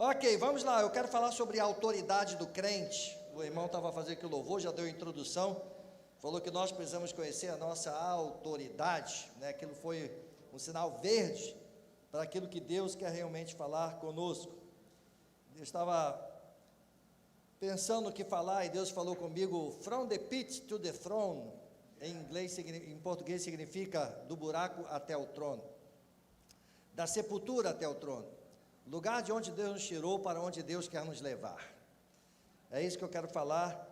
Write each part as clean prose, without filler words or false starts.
Ok, vamos lá, eu quero falar sobre a autoridade do crente. O irmão estava fazendo aqui o louvor, já deu a introdução, falou que nós precisamos conhecer a nossa autoridade, né? Aquilo foi um sinal verde para aquilo que Deus quer realmente falar conosco. Eu estava pensando o que falar e Deus falou comigo, from the pit to the throne, em português significa do buraco até o trono, da sepultura até o trono, lugar de onde Deus nos tirou para onde Deus quer nos levar. É isso que eu quero falar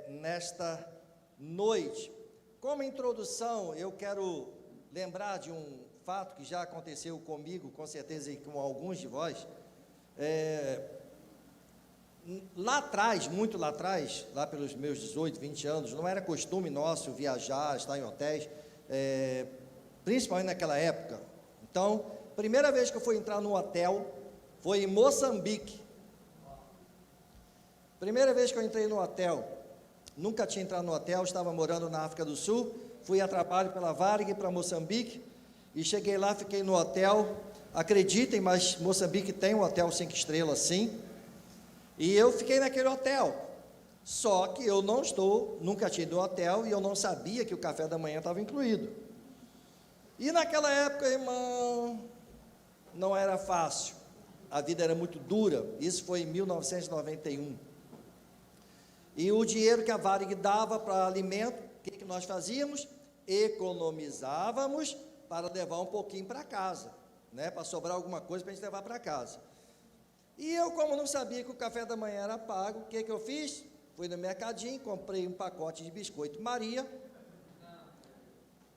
nesta noite. Como introdução, eu quero lembrar de um fato que já aconteceu comigo, com certeza, e com alguns de vós. Lá atrás, muito lá atrás, lá pelos meus 18, 20 anos, não era costume nosso viajar, estar em hotéis, principalmente naquela época. Então, primeira vez que eu fui entrar no hotel foi em Moçambique. Primeira vez que eu entrei no hotel, nunca tinha entrado no hotel, estava morando na África do Sul, fui a trabalho pela Varig para Moçambique, e cheguei lá, fiquei no hotel, acreditem, mas Moçambique tem um hotel 5 estrelas sim, e eu fiquei naquele hotel, só que eu nunca tinha ido no hotel, e eu não sabia que o café da manhã estava incluído. E naquela época, irmão, não era fácil, a vida era muito dura, isso foi em 1991, e o dinheiro que a Varig dava para alimento, o que nós fazíamos? Economizávamos para levar um pouquinho para casa, né, para sobrar alguma coisa para a gente levar para casa. E eu, como não sabia que o café da manhã era pago, o que eu fiz? Fui no mercadinho, comprei um pacote de biscoito Maria,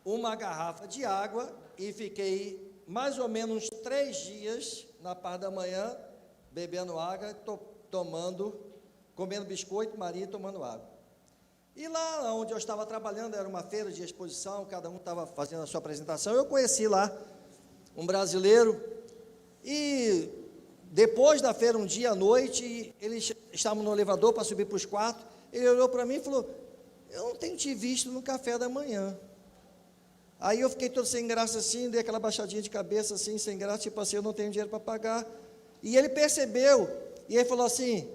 uma garrafa de água e fiquei mais ou menos 3 dias na parte da manhã, bebendo água, comendo biscoito Maria e tomando água. E lá onde eu estava trabalhando, era uma feira de exposição, cada um estava fazendo a sua apresentação, eu conheci lá um brasileiro, e depois da feira, um dia à noite, eles estavam no elevador para subir para os quartos, ele olhou para mim e falou, eu não tenho te visto no café da manhã. Aí eu fiquei todo sem graça assim, dei aquela baixadinha de cabeça assim, sem graça, tipo assim, eu não tenho dinheiro para pagar. E ele percebeu, e ele falou assim,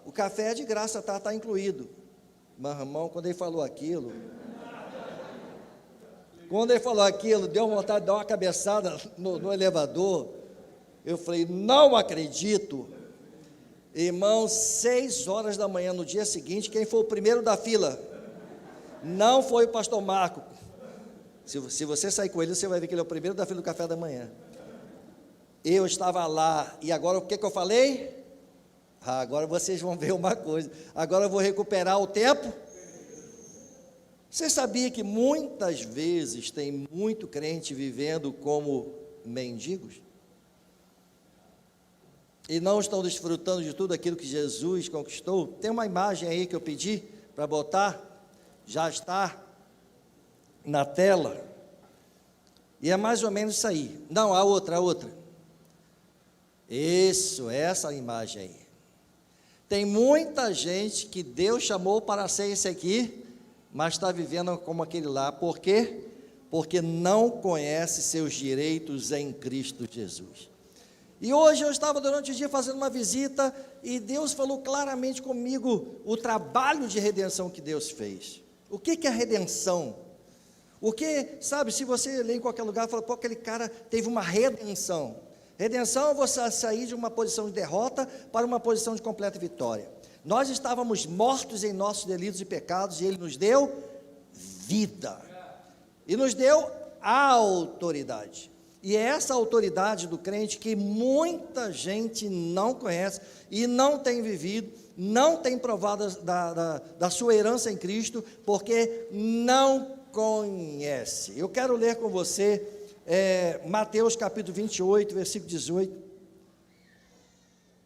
o café é de graça, está incluído. Mas, irmão, quando ele falou aquilo, deu vontade de dar uma cabeçada no elevador. Eu falei, não acredito. Irmão, 6 horas da manhã no dia seguinte, quem foi o primeiro da fila? Não foi o pastor Marco. Se você sair com ele, você vai ver que ele é o primeiro da fila do café da manhã. Eu estava lá, e agora o que eu falei? Agora vocês vão ver uma coisa, agora eu vou recuperar o tempo. Você sabia que muitas vezes tem muito crente vivendo como mendigos? E não estão desfrutando de tudo aquilo que Jesus conquistou? Tem uma imagem aí que eu pedi para botar, já está na tela, e é mais ou menos isso aí. Não, a outra. Isso, essa imagem aí. Tem muita gente que Deus chamou para ser esse aqui, mas está vivendo como aquele lá. Por quê? Porque não conhece seus direitos em Cristo Jesus. E hoje eu estava durante o dia fazendo uma visita, e Deus falou claramente comigo o trabalho de redenção que Deus fez. O que é redenção? O que, sabe, se você ler em qualquer lugar, fala, pô, aquele cara teve uma redenção. Redenção é você sair de uma posição de derrota para uma posição de completa vitória. Nós estávamos mortos em nossos delitos e pecados, e Ele nos deu vida, e nos deu autoridade. E é essa autoridade do crente que muita gente não conhece, e não tem vivido, não tem provado da sua herança em Cristo, porque não conhece. Eu quero ler com você Mateus capítulo 28, versículo 18.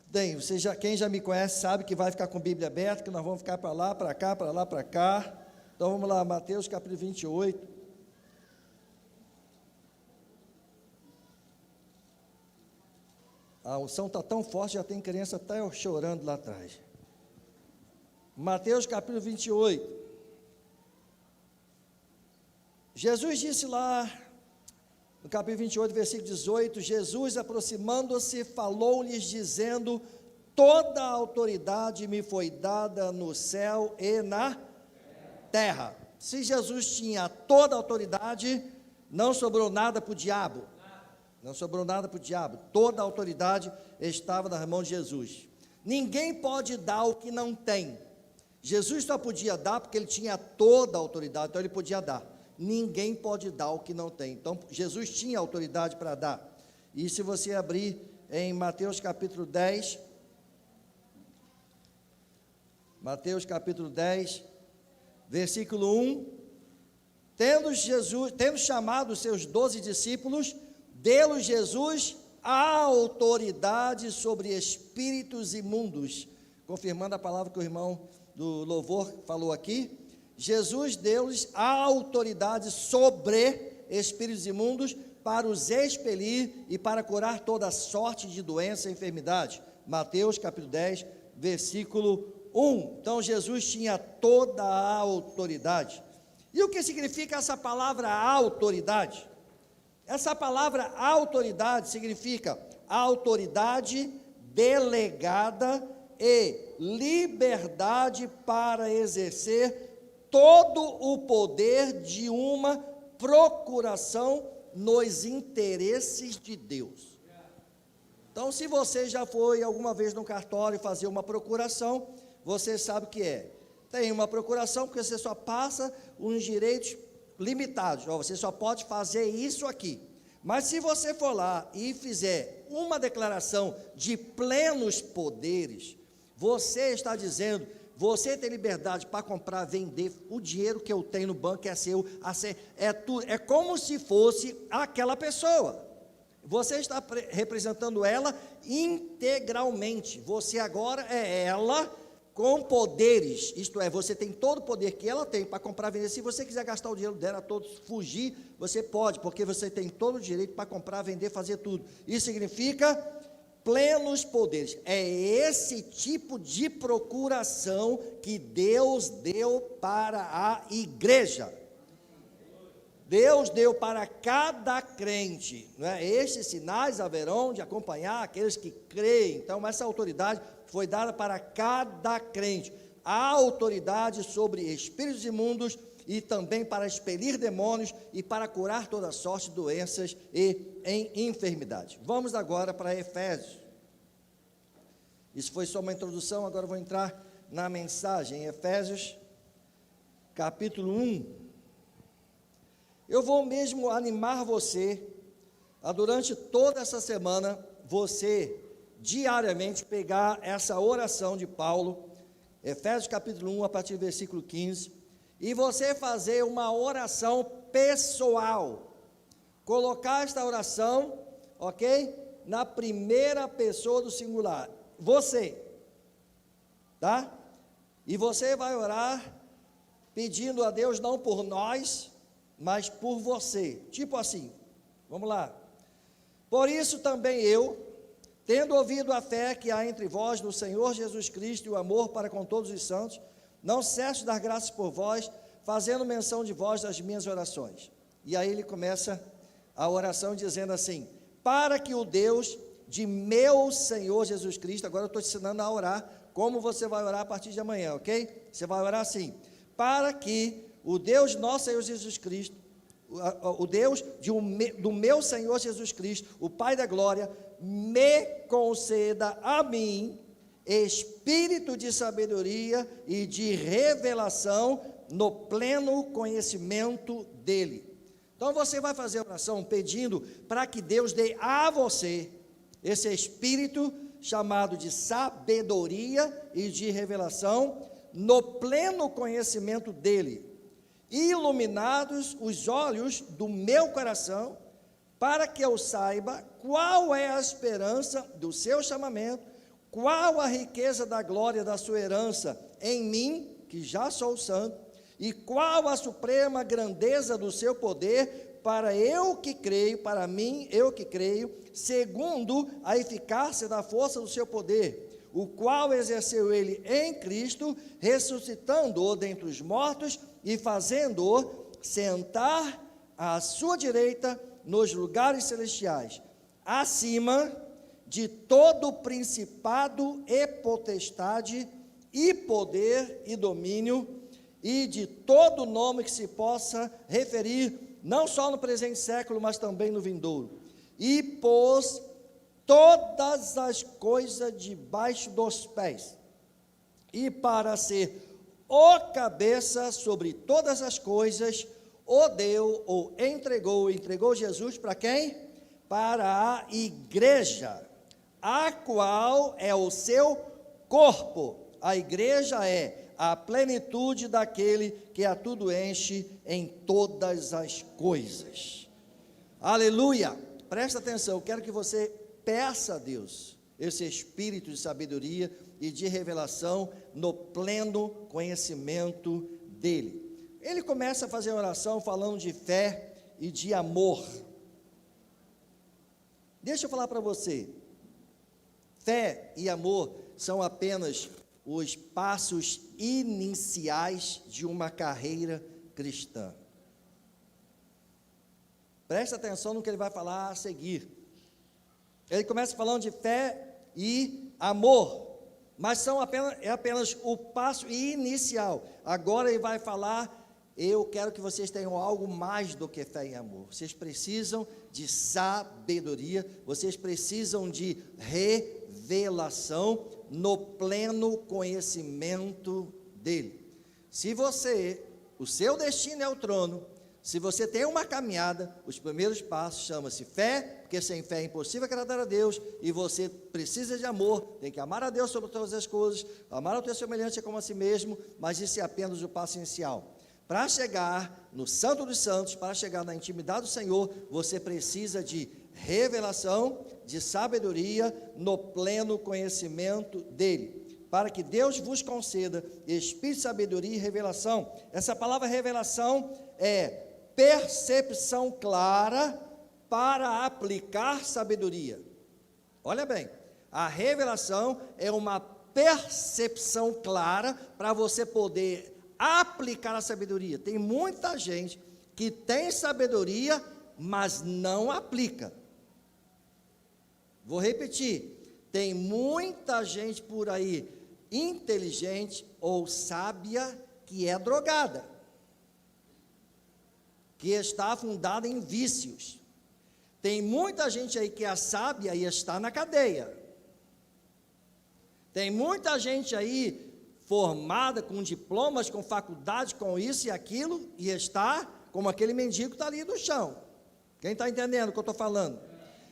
Bem, quem já me conhece sabe que vai ficar com a Bíblia aberta, que nós vamos ficar para lá, para cá, para lá, para cá. Então vamos lá, Mateus capítulo 28. A unção está tão forte, já tem criança até chorando lá atrás. Mateus capítulo 28. Jesus disse lá, no capítulo 28, versículo 18, Jesus, aproximando-se, falou-lhes, dizendo: toda a autoridade me foi dada no céu e na terra. Se Jesus tinha toda a autoridade, não sobrou nada para o diabo. Não sobrou nada para o diabo. Toda a autoridade estava nas mãos de Jesus. Ninguém pode dar o que não tem. Jesus só podia dar porque ele tinha toda a autoridade, então ele podia dar. Ninguém pode dar o que não tem. Então Jesus tinha autoridade para dar. E se você abrir em Mateus capítulo 10, Mateus capítulo 10, versículo 1, tendo chamado os seus 12 discípulos, deu-lhes Jesus a autoridade sobre espíritos imundos, confirmando a palavra que o irmão do louvor falou aqui. Jesus deu-lhes a autoridade sobre espíritos imundos para os expelir e para curar toda sorte de doença e enfermidade. Mateus capítulo 10, versículo 1. Então Jesus tinha toda a autoridade. E o que significa essa palavra autoridade? Essa palavra autoridade significa autoridade delegada e liberdade para exercer todo o poder de uma procuração nos interesses de Deus. Então, se você já foi alguma vez no cartório fazer uma procuração, você sabe o que é. Tem uma procuração porque você só passa uns direitos limitados. Ó, você só pode fazer isso aqui. Mas se você for lá e fizer uma declaração de plenos poderes, você está dizendo: você tem liberdade para comprar, vender, o dinheiro que eu tenho no banco é seu, é como se fosse aquela pessoa. Você está representando ela integralmente. Você agora é ela com poderes, isto é, você tem todo o poder que ela tem para comprar, vender. Se você quiser gastar o dinheiro dela todos, fugir, você pode, porque você tem todo o direito para comprar, vender, fazer tudo. Isso significa plenos poderes. É esse tipo de procuração que Deus deu para a igreja. Deus deu para cada crente, não é? Estes sinais haverão de acompanhar aqueles que creem. Então, essa autoridade foi dada para cada crente. A autoridade sobre espíritos imundos e também para expelir demônios e para curar toda sorte de doenças e enfermidades. Vamos agora para Efésios. Isso foi só uma introdução, agora vou entrar na mensagem. Efésios, capítulo 1. Eu vou mesmo animar você a, durante toda essa semana, você diariamente pegar essa oração de Paulo, Efésios capítulo 1, a partir do versículo 15, e você fazer uma oração pessoal, colocar esta oração, ok? Na primeira pessoa do singular, você, tá? E você vai orar pedindo a Deus não por nós, mas por você, tipo assim, vamos lá. Por isso também eu, tendo ouvido a fé que há entre vós no Senhor Jesus Cristo e o amor para com todos os santos, não cesso de dar graças por vós, fazendo menção de vós nas minhas orações. E aí ele começa a oração dizendo assim: para que o Deus de meu Senhor Jesus Cristo, agora eu estou te ensinando a orar, como você vai orar a partir de amanhã, ok? Você vai orar assim: para que o Deus nosso Senhor Jesus Cristo, o Deus do meu Senhor Jesus Cristo, o Pai da glória, me conceda a mim espírito de sabedoria e de revelação no pleno conhecimento dele. Então você vai fazer a oração pedindo para que Deus dê a você esse espírito chamado de sabedoria e de revelação no pleno conhecimento dele, iluminados os olhos do meu coração, para que eu saiba qual é a esperança do seu chamamento, qual a riqueza da glória da sua herança em mim, que já sou santo, e qual a suprema grandeza do seu poder para eu que creio, para mim, eu que creio, segundo a eficácia da força do seu poder, o qual exerceu ele em Cristo, ressuscitando-o dentre os mortos e fazendo-o sentar à sua direita nos lugares celestiais, acima de todo principado e potestade, e poder e domínio, e de todo nome que se possa referir, não só no presente século, mas também no vindouro. E pôs todas as coisas debaixo dos pés, e para ser o cabeça sobre todas as coisas, o deu, ou entregou Jesus para quem? Para a igreja, a qual é o seu corpo. A igreja é a plenitude daquele que a tudo enche em todas as coisas. Aleluia! Presta atenção, eu quero que você peça a Deus esse espírito de sabedoria e de revelação no pleno conhecimento dele. Ele começa a fazer a oração falando de fé e de amor. Deixa eu falar para você, fé e amor são apenas os passos iniciais de uma carreira cristã. Presta atenção no que ele vai falar a seguir. Ele começa falando de fé e amor, mas é apenas o passo inicial. Agora ele vai falar, eu quero que vocês tenham algo mais do que fé e amor. Vocês precisam de sabedoria, vocês precisam de revelação no pleno conhecimento dele. Se o seu destino é o trono, se você tem uma caminhada, os primeiros passos chama-se fé, porque sem fé é impossível agradar a Deus, e você precisa de amor, tem que amar a Deus sobre todas as coisas, amar o teu semelhante como a si mesmo, mas isso é apenas o passo inicial. Para chegar no Santo dos Santos, para chegar na intimidade do Senhor, você precisa de revelação, de sabedoria, no pleno conhecimento dele, para que Deus vos conceda espírito de sabedoria e revelação. Essa palavra revelação é percepção clara para aplicar sabedoria. Olha bem, a revelação é uma percepção clara para você poder aplicar a sabedoria. Tem muita gente que tem sabedoria, mas não aplica. Vou repetir, tem muita gente por aí, inteligente ou sábia, que é drogada, que está afundada em vícios. Tem muita gente aí que é sábia e está na cadeia. Tem muita gente aí formada, com diplomas, com faculdade, com isso e aquilo, e está como aquele mendigo que está ali no chão. Quem está entendendo o que eu estou falando?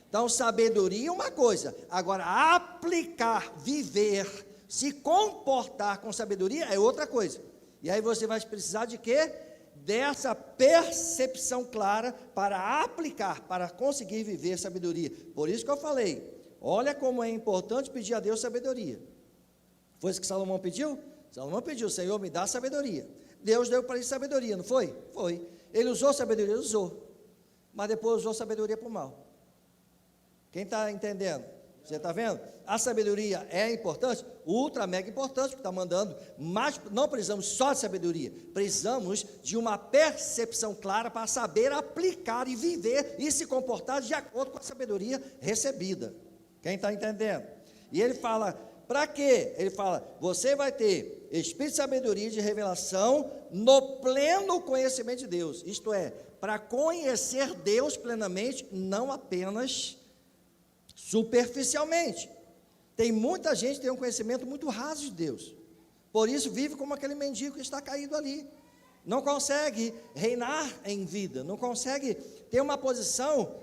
Então, sabedoria é uma coisa, agora aplicar, viver, se comportar com sabedoria é outra coisa. E aí você vai precisar de quê? Dessa percepção clara para aplicar, para conseguir viver sabedoria. Por isso que eu falei, olha como é importante pedir a Deus sabedoria. Foi isso que Salomão pediu? Salomão pediu, Senhor, me dá sabedoria. Deus deu para ele sabedoria, não foi? Foi. Ele usou sabedoria? Usou. Mas depois usou sabedoria para o mal. Quem está entendendo? Você está vendo? A sabedoria é importante, ultra mega importante, que está mandando, mas não precisamos só de sabedoria, precisamos de uma percepção clara para saber aplicar e viver e se comportar de acordo com a sabedoria recebida. Quem está entendendo? E ele fala, para quê? Ele fala, você vai ter espírito de sabedoria e de revelação no pleno conhecimento de Deus, isto é, para conhecer Deus plenamente, não apenas superficialmente. Tem muita gente que tem um conhecimento muito raso de Deus, por isso vive como aquele mendigo que está caído ali, não consegue reinar em vida, não consegue ter uma posição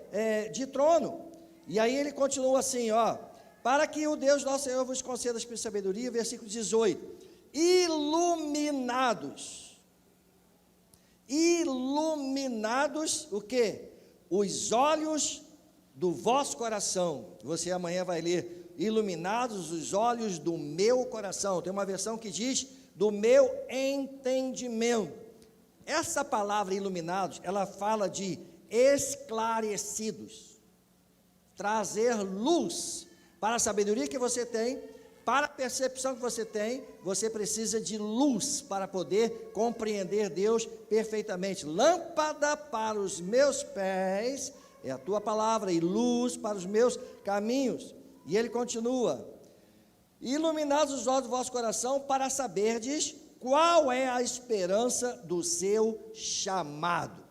de trono. E aí ele continua assim, ó, para que o Deus nosso Senhor vos conceda espírito de sabedoria, versículo 18, iluminados, o quê? Os olhos do vosso coração. Você amanhã vai ler, iluminados os olhos do meu coração. Tem uma versão que diz, do meu entendimento. Essa palavra iluminados, ela fala de esclarecidos, trazer luz para a sabedoria que você tem, para a percepção que você tem. Você precisa de luz para poder compreender Deus perfeitamente. Lâmpada para os meus pés, é a tua palavra, e luz para os meus caminhos. E ele continua: iluminados os olhos do vosso coração, para saberdes qual é a esperança do seu chamado.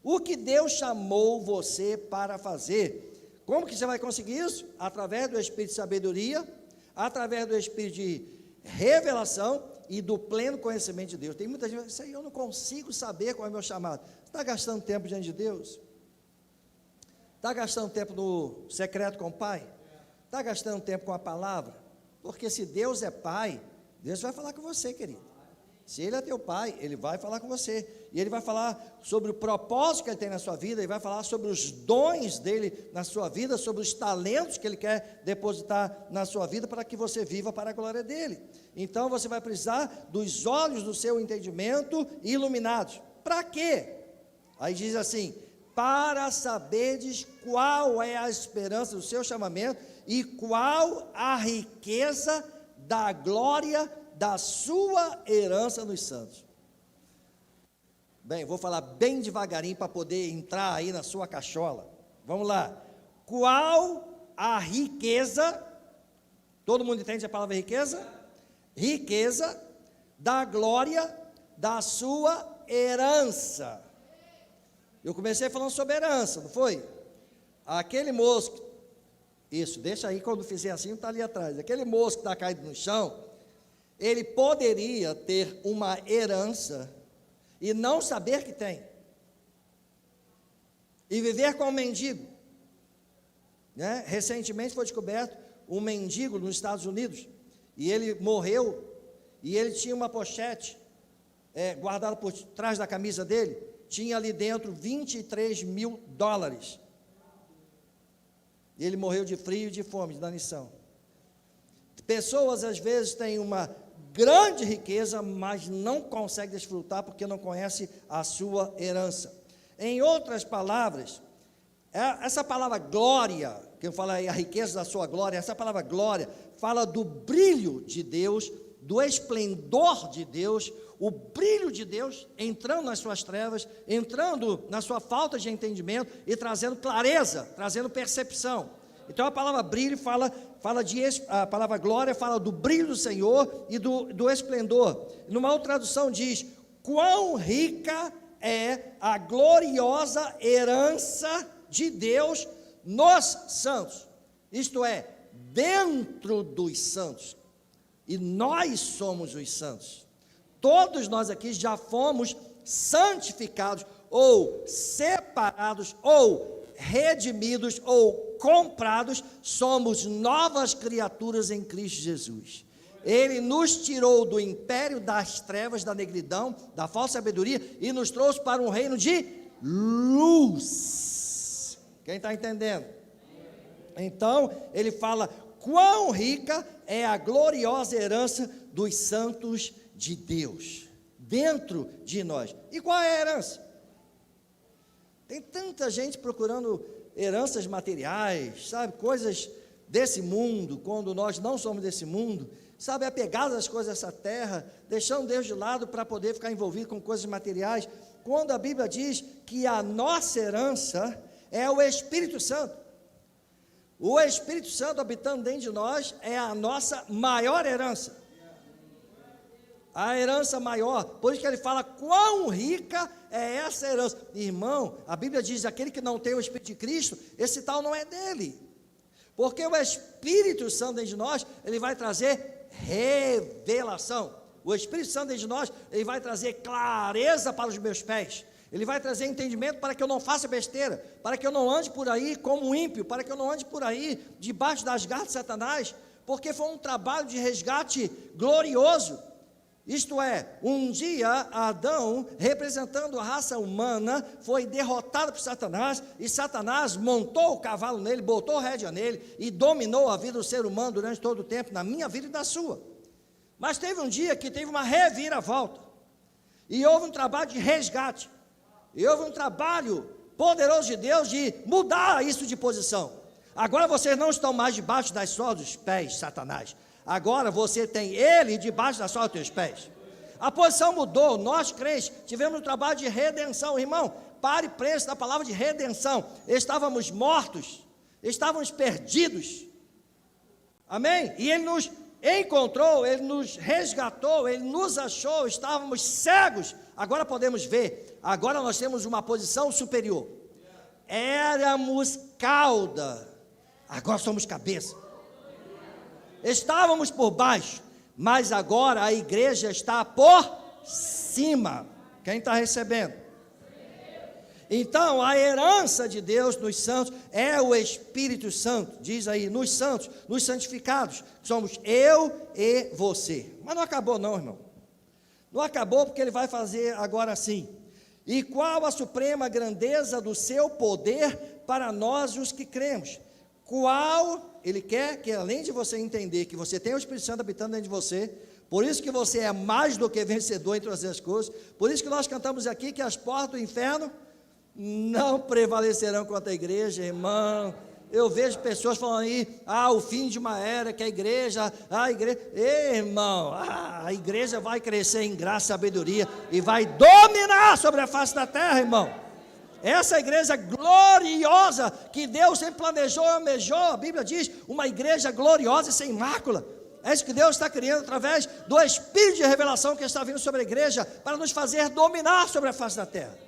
O que Deus chamou você para fazer. Como que você vai conseguir isso? Através do Espírito de sabedoria, através do Espírito de revelação e do pleno conhecimento de Deus. Tem muita gente que diz: isso aí eu não consigo saber qual é o meu chamado. Você está gastando tempo diante de Deus? Está gastando tempo no secreto com o Pai? Está gastando tempo com a palavra? Porque se Deus é Pai, Deus vai falar com você, querido. Se Ele é teu Pai, Ele vai falar com você, e Ele vai falar sobre o propósito que Ele tem na sua vida, Ele vai falar sobre os dons dEle na sua vida, sobre os talentos que Ele quer depositar na sua vida, para que você viva para a glória dEle. Então você vai precisar dos olhos do seu entendimento iluminados. Para quê? Aí diz assim: para saberdes qual é a esperança do seu chamamento, e qual a riqueza da glória da sua herança nos santos. Bem, vou falar bem devagarinho para poder entrar aí na sua cachola. Vamos lá. Qual a riqueza? Todo mundo entende a palavra riqueza? Riqueza da glória da sua herança. Eu comecei falando sobre herança, não foi? Aquele moço, isso, deixa aí, quando fizer assim, está ali atrás. Aquele moço que está caído no chão, ele poderia ter uma herança e não saber que tem, e viver como mendigo, né? Recentemente foi descoberto um mendigo nos Estados Unidos, e ele morreu, e ele tinha uma pochete guardada por trás da camisa dele, tinha ali dentro $23 mil, e ele morreu de frio e de fome, de inanição. Pessoas às vezes têm uma grande riqueza, mas não conseguem desfrutar porque não conhece a sua herança. Em outras palavras, essa palavra glória, que eu falo aí, a riqueza da sua glória, essa palavra glória fala do brilho de Deus, do esplendor de Deus, o brilho de Deus entrando nas suas trevas, entrando na sua falta de entendimento e trazendo clareza, trazendo percepção. Então a palavra brilho a palavra glória fala do brilho do Senhor e do esplendor. Numa outra tradução diz: quão rica é a gloriosa herança de Deus nos santos, isto é, dentro dos santos, e nós somos os santos. Todos nós aqui já fomos santificados, ou separados, ou redimidos, ou comprados, somos novas criaturas em Cristo Jesus. Ele nos tirou do império das trevas, da negridão, da falsa sabedoria, e nos trouxe para um reino de luz. Quem está entendendo? Então, ele fala: quão rica é a gloriosa herança dos santos de Deus, dentro de nós. E qual é a herança? Tem tanta gente procurando heranças materiais, sabe, coisas desse mundo, quando nós não somos desse mundo, sabe, apegados às coisas dessa terra, deixando Deus de lado para poder ficar envolvido com coisas materiais, quando a Bíblia diz que a nossa herança é o Espírito Santo. O Espírito Santo habitando dentro de nós é a nossa maior herança. A herança maior, por isso que ele fala quão rica é essa herança. Irmão, a Bíblia diz: aquele que não tem o Espírito de Cristo, esse tal não é dele. Porque o Espírito Santo dentro de nós, ele vai trazer revelação. O Espírito Santo dentro de nós, ele vai trazer clareza para os meus pés. Ele vai trazer entendimento para que eu não faça besteira, para que eu não ande por aí como um ímpio, para que eu não ande por aí debaixo das garras de Satanás, porque foi um trabalho de resgate glorioso. Isto é, um dia Adão, representando a raça humana, foi derrotado por Satanás, e Satanás montou o cavalo nele, botou rédea nele, e dominou a vida do ser humano durante todo o tempo, na minha vida e na sua. Mas teve um dia que teve uma reviravolta, e houve um trabalho de resgate, e houve um trabalho poderoso de Deus de mudar isso de posição. Agora vocês não estão mais debaixo das solas dos pés, Satanás. Agora você tem ele debaixo da sola dos teus pés. A posição mudou. Nós crentes tivemos um trabalho de redenção, irmão. pare e pense na palavra de redenção. Estávamos mortos, estávamos perdidos, amém? E Ele nos encontrou, Ele nos resgatou, Ele nos achou, estávamos cegos, agora podemos ver, agora nós temos uma posição superior. Éramos cauda, agora somos cabeça. Estávamos por baixo, mas agora a igreja está por cima. Quem está recebendo? Então, a herança de Deus nos santos é o Espírito Santo, diz aí, nos santos, nos santificados, somos eu e você. Mas não acabou não, irmão. Não acabou, porque ele vai fazer agora assim. E qual a suprema grandeza do seu poder para nós os que cremos? Qual, ele quer que além de você entender que você tem o Espírito Santo habitando dentro de você, por isso que você é mais do que vencedor em todas as coisas, por isso que nós cantamos aqui que as portas do inferno não prevalecerão contra a igreja, irmão. Eu vejo pessoas falando aí, o fim de uma era, que a igreja, ei, irmão, a igreja vai crescer em graça e sabedoria, e vai dominar sobre a face da terra, irmão. Essa igreja gloriosa, que Deus sempre planejou e almejou, a Bíblia diz, uma igreja gloriosa e sem mácula. É isso que Deus está criando através do Espírito de revelação que está vindo sobre a igreja, para nos fazer dominar sobre a face da terra.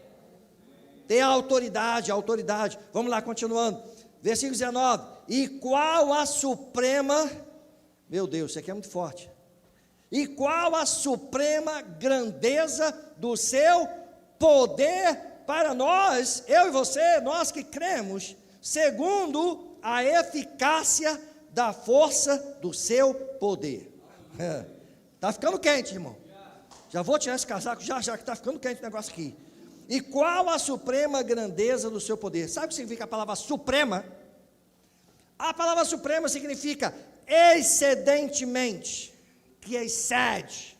Tem a autoridade, vamos lá, continuando, versículo 19, e qual a suprema, meu Deus, isso aqui é muito forte, e qual a suprema grandeza do seu poder para nós, eu e você, nós que cremos, segundo a eficácia da força do seu poder. Está ficando quente, irmão, já vou tirar esse casaco, já que está ficando quente o negócio aqui. E qual a suprema grandeza do seu poder? Sabe o que significa a palavra suprema? A palavra suprema significa excedentemente, que excede.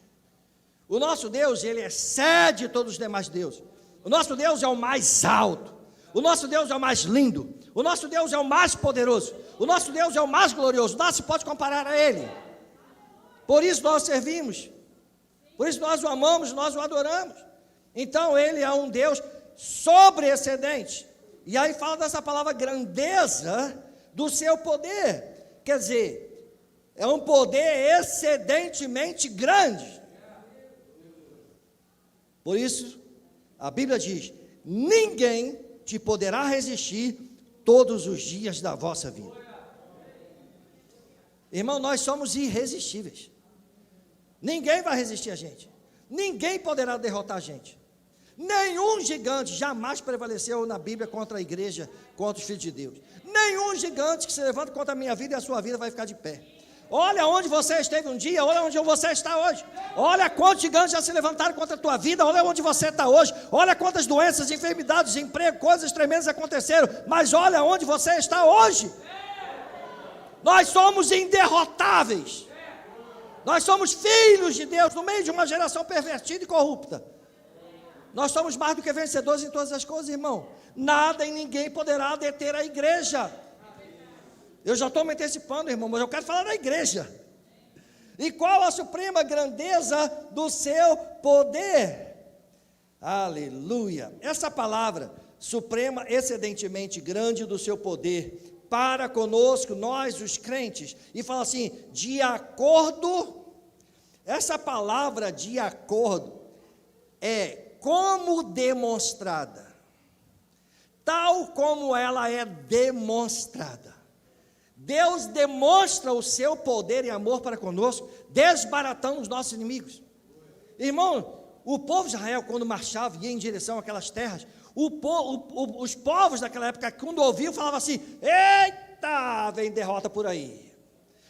O nosso Deus, ele excede todos os demais deuses. O nosso Deus é o mais alto. O nosso Deus é o mais lindo. O nosso Deus é o mais poderoso. O nosso Deus é o mais glorioso. Nada se pode comparar a Ele. Por isso nós servimos. Por isso nós o amamos, nós o adoramos. Então Ele é um Deus sobre-excedente. E aí fala dessa palavra grandeza do seu poder. Quer dizer, é um poder excedentemente grande. Por isso, a Bíblia diz, ninguém te poderá resistir todos os dias da vossa vida. Irmão, nós somos irresistíveis. Ninguém vai resistir a gente. Ninguém poderá derrotar a gente. Nenhum gigante jamais prevaleceu na Bíblia contra a igreja, contra os filhos de Deus. Nenhum gigante que se levanta contra a minha vida e a sua vida vai ficar de pé. Olha onde você esteve um dia, olha onde você está hoje. Olha quantos gigantes já se levantaram contra a tua vida, olha onde você está hoje. Olha quantas doenças, enfermidades, desemprego, coisas tremendas aconteceram. Mas olha onde você está hoje. Nós somos inderrotáveis. Nós somos filhos de Deus no meio de uma geração pervertida e corrupta. Nós somos mais do que vencedores em todas as coisas, irmão. Nada e ninguém poderá deter a igreja. Eu já estou me antecipando, irmão, mas eu quero falar da igreja. E qual a suprema grandeza do seu poder? Aleluia. Essa palavra, suprema, excedentemente grande do seu poder, para conosco, nós os crentes, e fala assim, de acordo, essa palavra de acordo, é como demonstrada, tal como ela é demonstrada. Deus demonstra o seu poder e amor para conosco, desbaratando os nossos inimigos. Irmão, o povo de Israel, quando marchava e ia em direção àquelas terras, os povos daquela época, quando ouviam, falavam assim, eita, vem derrota por aí.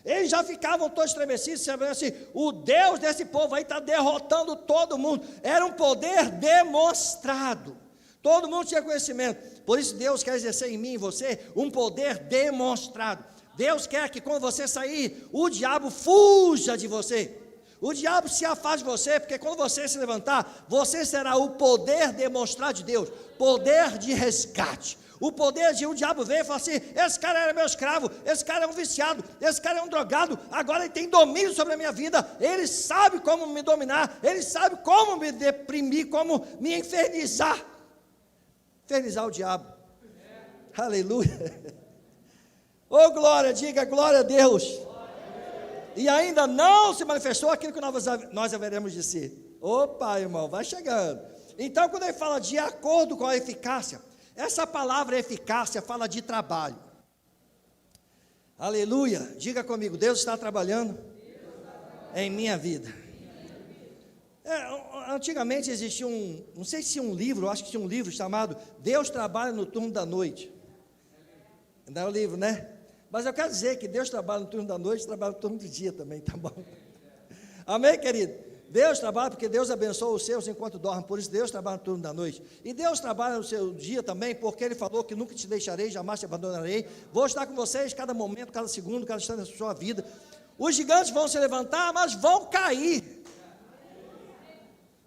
Eles já ficavam todos estremecidos, sabendo assim, o Deus desse povo aí está derrotando todo mundo. Era um poder demonstrado. Todo mundo tinha conhecimento. Por isso Deus quer exercer em mim e em você um poder demonstrado. Deus quer que quando você sair, o diabo fuja de você. O diabo se afaste de você, porque quando você se levantar, você será o poder demonstrado de Deus. Poder de resgate. O poder de o diabo veio e falou assim, esse cara era meu escravo, esse cara é um viciado, esse cara é um drogado, agora ele tem domínio sobre a minha vida, ele sabe como me dominar, ele sabe como me deprimir, como me infernizar. infernizar o diabo. Aleluia. Ô glória, diga glória a Deus. E ainda não se manifestou aquilo que nós haveremos de ser. Opa, irmão, vai chegando. Então, quando ele fala de acordo com a eficácia, essa palavra eficácia fala de trabalho. Aleluia. Diga comigo, Deus está trabalhando em minha vida. Antigamente existia não sei se um livro, acho que tinha um livro chamado Deus Trabalha no Turno da Noite. Não é o livro, né? Mas eu quero dizer que Deus trabalha no turno da noite, trabalha no turno do dia também, tá bom? Amém, querido? Deus trabalha porque Deus abençoa os seus enquanto dormem, por isso Deus trabalha no turno da noite. E Deus trabalha no seu dia também, porque Ele falou que nunca te deixarei, jamais te abandonarei. Vou estar com vocês cada momento, cada segundo, cada instante da sua vida. Os gigantes vão se levantar, mas vão cair.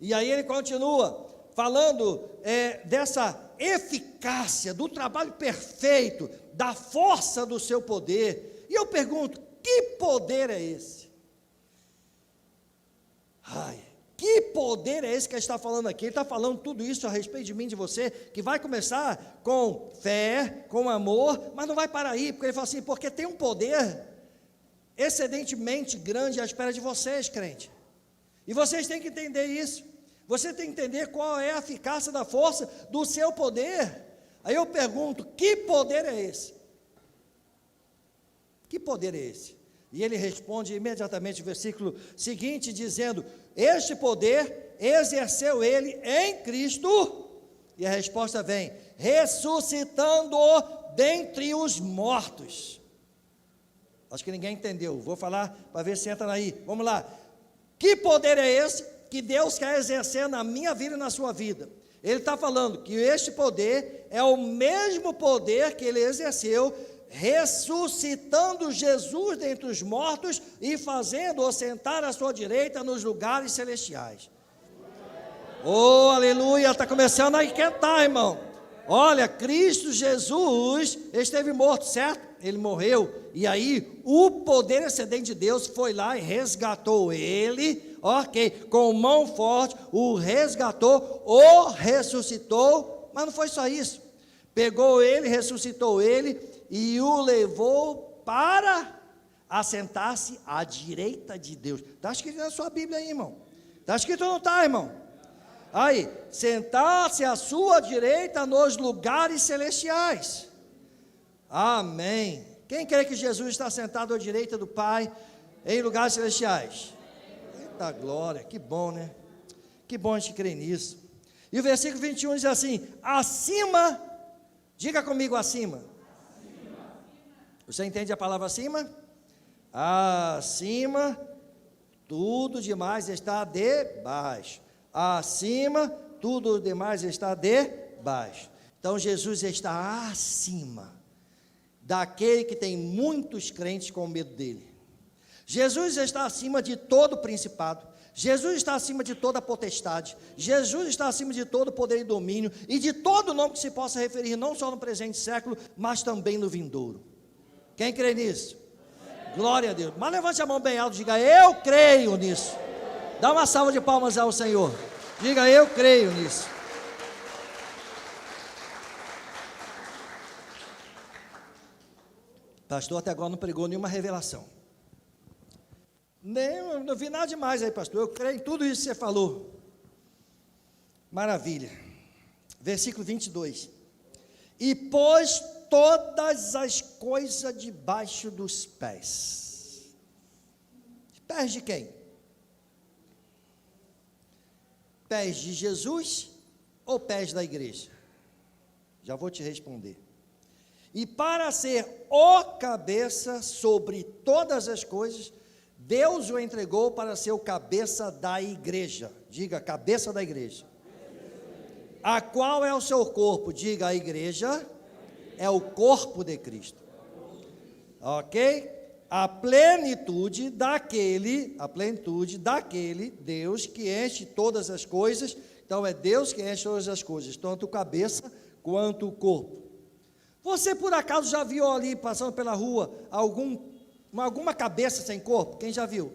E aí ele continua falando dessa eficácia, do trabalho perfeito, da força do seu poder. E eu pergunto, que poder é esse? Que poder é esse que ele está falando aqui? Ele está falando tudo isso a respeito de mim, de você, que vai começar com fé, com amor, mas não vai parar aí, porque ele fala assim, porque tem um poder excedentemente grande à espera de vocês, crente. E vocês têm que entender isso. Você tem que entender qual é a eficácia da força do seu poder. Aí eu pergunto, que poder é esse? Que poder é esse? E ele responde imediatamente o versículo seguinte, dizendo, este poder exerceu ele em Cristo, e a resposta vem, ressuscitando-o dentre os mortos. Acho que ninguém entendeu, vou falar para ver se entra aí, vamos lá. Que poder é esse que Deus quer exercer na minha vida e na sua vida? Ele está falando que este poder é o mesmo poder que ele exerceu, ressuscitando Jesus dentre os mortos e fazendo-o sentar à sua direita nos lugares celestiais. Oh, aleluia, está começando a esquentar, irmão. Olha, Cristo Jesus esteve morto, certo? Ele morreu, e aí o poder excedente de Deus foi lá e resgatou ele, com mão forte, o resgatou, o ressuscitou, mas não foi só isso, pegou ele, ressuscitou ele, e o levou para assentar-se à direita de Deus. Está escrito na sua Bíblia aí, irmão? Está escrito ou não está, irmão? Aí, sentar-se à sua direita nos lugares celestiais. Amém. Quem crê que Jesus está sentado à direita do Pai em lugares celestiais? Eita glória, que bom, né? Que bom a gente crer nisso. E o versículo 21 diz assim, acima, diga comigo acima. Você entende a palavra acima? Acima, tudo demais está debaixo. Acima, tudo demais está debaixo. Então Jesus está acima daquele que tem muitos crentes com medo dele. Jesus está acima de todo principado. Jesus está acima de toda potestade. Jesus está acima de todo poder e domínio e de todo nome que se possa referir, não só no presente século, mas também no vindouro. Quem crê nisso? Glória a Deus. Mas levante a mão bem alto e diga, eu creio nisso. Dá uma salva de palmas ao Senhor. Diga, eu creio nisso. Pastor até agora não pregou nenhuma revelação. Não vi nada demais aí, pastor. Eu creio em tudo isso que você falou. Maravilha. Versículo 22. E pôs todas as coisas debaixo dos pés. Pés de quem? Pés de Jesus ou pés da igreja? Já vou te responder. E para ser o cabeça sobre todas as coisas, Deus o entregou para ser o cabeça da igreja. Diga, cabeça da igreja. A qual é o seu corpo? Diga, a igreja é o corpo de Cristo. Ok? A plenitude daquele Deus que enche todas as coisas. Então é Deus que enche todas as coisas, tanto a cabeça quanto o corpo. Você por acaso já viu ali, passando pela rua, alguma cabeça sem corpo? Quem já viu?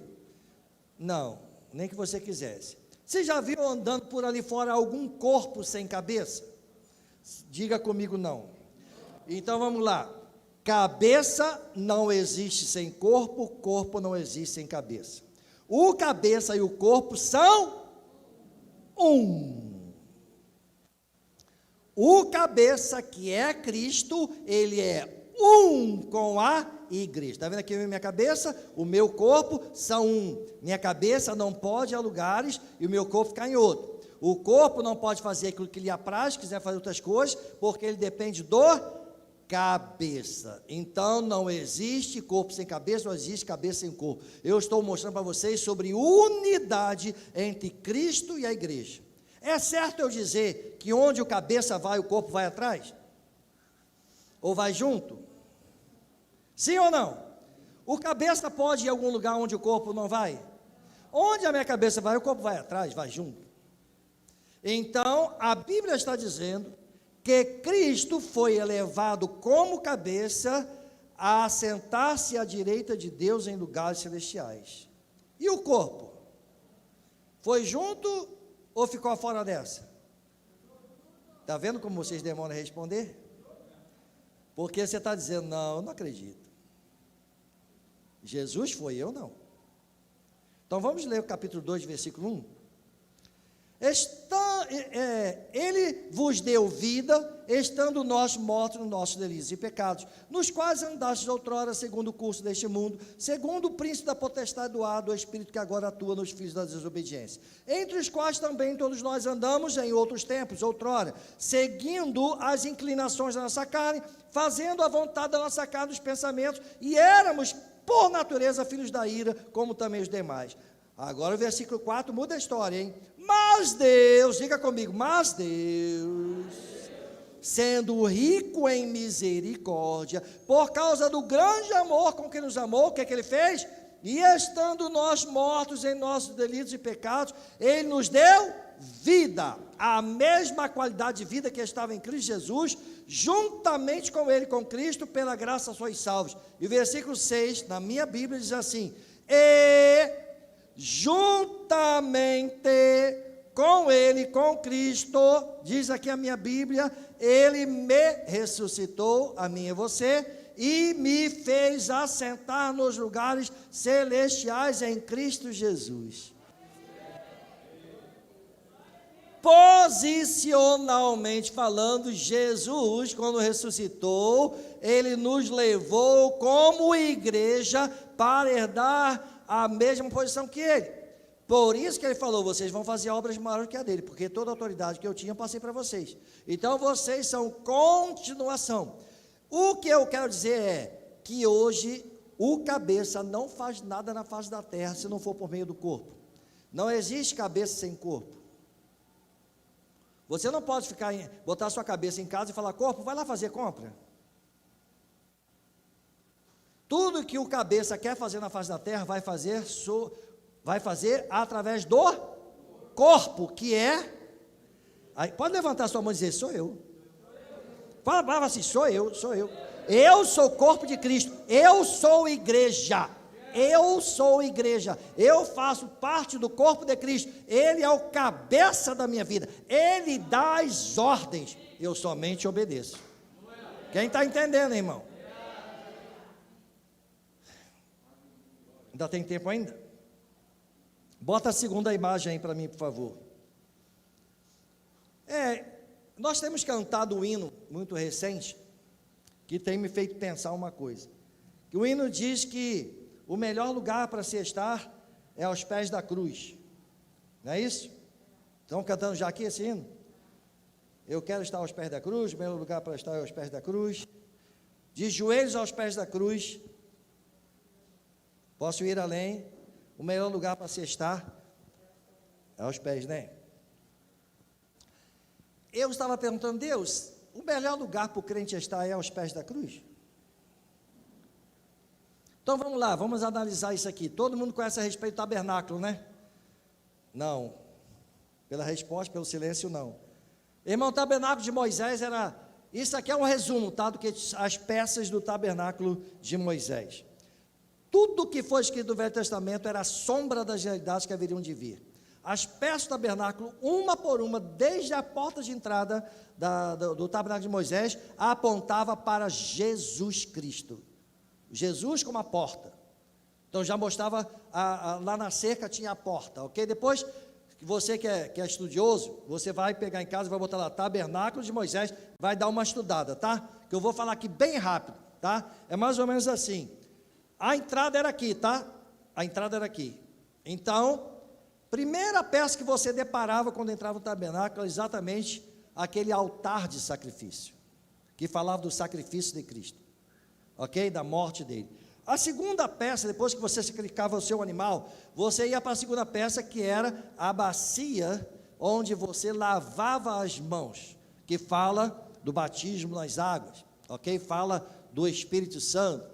Não, nem que você quisesse. Você já viu andando por ali fora algum corpo sem cabeça? Diga comigo não. Então vamos lá. Cabeça não existe sem corpo, corpo não existe sem cabeça. O cabeça e o corpo são um. O cabeça, que é Cristo, ele é um com a igreja. Está vendo aqui a minha cabeça? O meu corpo são um. Minha cabeça não pode ir a lugares e o meu corpo ficar em outro. O corpo não pode fazer aquilo que lhe apraz, quiser fazer outras coisas, porque ele depende do cabeça. Então não existe corpo sem cabeça, não existe cabeça sem corpo. Eu estou mostrando para vocês sobre unidade entre Cristo e a igreja. É certo eu dizer que onde o cabeça vai, o corpo vai atrás? Ou vai junto? Sim ou não? O cabeça pode ir a algum lugar onde o corpo não vai? Onde a minha cabeça vai, o corpo vai atrás, vai junto. Então, a Bíblia está dizendo que Cristo foi elevado como cabeça a assentar-se à direita de Deus em lugares celestiais. E o corpo? Foi junto ou ficou fora dessa? Está vendo como vocês demoram a responder? Porque você está dizendo, não, eu não acredito. Jesus foi, eu não. Então vamos ler o capítulo 2, versículo 1. Ele vos deu vida, estando nós mortos nos nossos delitos e pecados, nos quais andastes outrora segundo o curso deste mundo, segundo o príncipe da potestade do ar, do espírito que agora atua nos filhos da desobediência, entre os quais também todos nós andamos em outros tempos, outrora, seguindo as inclinações da nossa carne, fazendo a vontade da nossa carne dos pensamentos, e éramos, por natureza, filhos da ira, como também os demais. Agora o versículo 4 muda a história, hein? Mas Deus, diga comigo, mas Deus, sendo rico em misericórdia, por causa do grande amor com que nos amou, o que é que ele fez? E estando nós mortos em nossos delitos e pecados, ele nos deu vida, a mesma qualidade de vida que estava em Cristo Jesus, juntamente com ele, com Cristo, pela graça sois salvos. E o versículo 6, na minha Bíblia, diz assim: e juntamente com ele, com Cristo, diz aqui a minha Bíblia, ele me ressuscitou, a mim e você, e me fez assentar nos lugares celestiais em Cristo Jesus. Posicionalmente falando, Jesus, quando ressuscitou, ele nos levou como igreja para herdar a mesma posição que ele. Por isso que ele falou, vocês vão fazer obras maiores que a dele, porque toda a autoridade que eu tinha, eu passei para vocês. Então, vocês são continuação. O que eu quero dizer é, que hoje, o cabeça não faz nada na face da terra, se não for por meio do corpo. Não existe cabeça sem corpo. Você não pode botar sua cabeça em casa e falar, corpo, vai lá fazer compra. Tudo que o cabeça quer fazer na face da terra, vai fazer através do corpo, que é... Aí, pode levantar sua mão e dizer, sou eu. Fala assim, sou eu. Eu sou o corpo de Cristo, eu sou igreja. Eu faço parte do corpo de Cristo. Ele é o cabeça da minha vida. Ele dá as ordens, eu somente obedeço. Quem está entendendo, irmão? Ainda tem tempo ainda? Bota a segunda imagem aí para mim, por favor. Nós temos cantado um hino muito recente, que tem me feito pensar uma coisa. Que o hino diz que o melhor lugar para se estar é aos pés da cruz. Não é isso? Estão cantando já aqui esse hino? Eu quero estar aos pés da cruz, o melhor lugar para estar é aos pés da cruz. De joelhos aos pés da cruz. Posso ir além. O melhor lugar para se estar é aos pés, né? Eu estava perguntando, Deus, o melhor lugar para o crente estar é aos pés da cruz? Então vamos lá, vamos analisar isso aqui. Todo mundo conhece a respeito do tabernáculo, né? Não. Pela resposta, pelo silêncio, não. Irmão, o tabernáculo de Moisés era... Isso aqui é um resumo, tá? Do que as peças do tabernáculo de Moisés. Tudo que foi escrito no Velho Testamento era a sombra das realidades que haveriam de vir. as peças do tabernáculo, uma por uma, desde a porta de entrada do tabernáculo de Moisés, apontava para Jesus Cristo. Jesus como a porta. Então já mostrava, lá na cerca tinha a porta, ok? Depois, você que é estudioso, você vai pegar em casa e vai botar lá, tabernáculo de Moisés, vai dar uma estudada, tá? Que eu vou falar aqui bem rápido, tá? É mais ou menos assim. A entrada era aqui, tá? A entrada era aqui. Então, primeira peça que você deparava quando entrava no tabernáculo, era exatamente aquele altar de sacrifício, que falava do sacrifício de Cristo, ok? Da morte dele. A segunda peça, depois que você sacrificava o seu animal, você ia para a segunda peça, que era a bacia, onde você lavava as mãos, que fala do batismo nas águas, ok? Fala do Espírito Santo.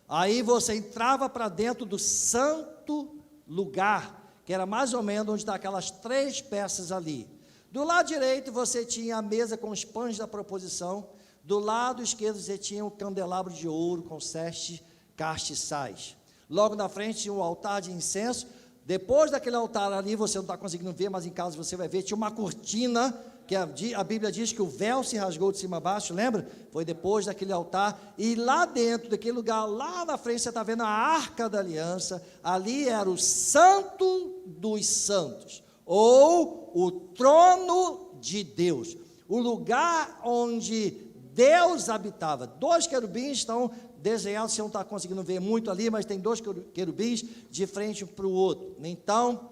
Aí você entrava para dentro do santo lugar, que era mais ou menos onde está aquelas 3 peças ali. Do lado direito você tinha a mesa com os pães da proposição, do lado esquerdo você tinha um candelabro de ouro com 7 castiçais. Logo na frente tinha um altar de incenso. Depois daquele altar ali, você não está conseguindo ver, mas em casa você vai ver, tinha uma cortina, que a Bíblia diz que o véu se rasgou de cima a baixo, lembra? Foi depois daquele altar, e lá dentro daquele lugar, lá na frente você está vendo a Arca da Aliança, ali era o Santo dos Santos, ou o trono de Deus, o lugar onde Deus habitava. 2 querubins estão desenhados, você não está conseguindo ver muito ali, mas tem 2 querubins de frente um para o outro. Então,